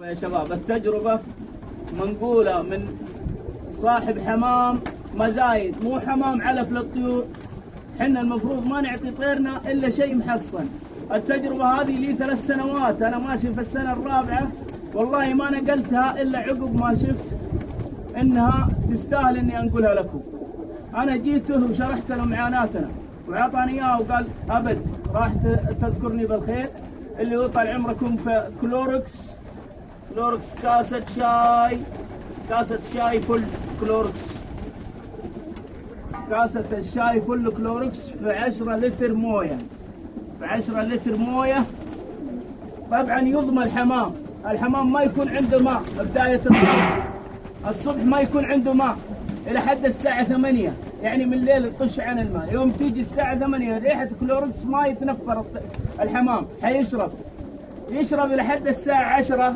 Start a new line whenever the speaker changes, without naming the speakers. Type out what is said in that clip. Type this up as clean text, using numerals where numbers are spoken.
يا شباب التجربة منقولة من صاحب حمام مزايد، مو حمام علف للطيور. حنا المفروض ما نعطي طيرنا إلا شيء محصن. التجربة هذه لي 3 سنوات، أنا ماشي في السنة الرابعة، والله ما نقلتها إلا عقب ما شفت إنها تستاهل إني أنقلها لكم. أنا جيته وشرحت له معاناتنا وعطاني إياها وقال أبد راح تذكرني بالخير. اللي هو طال عمركم في كلوركس كاسة شاي فل كلوركس، كاسة الشاي فل كلوركس في 10 لتر موية، في 10 لتر موية. طبعا يضمن الحمام ما يكون عنده ماء بداية الصبح ما يكون عنده ماء إلى حد الساعة 8، يعني من الليل تطش عن الماء. يوم تيجي الساعة 8 ريحة كلوركس ما يتنفر الحمام، حيشرب إلى حد الساعة 10.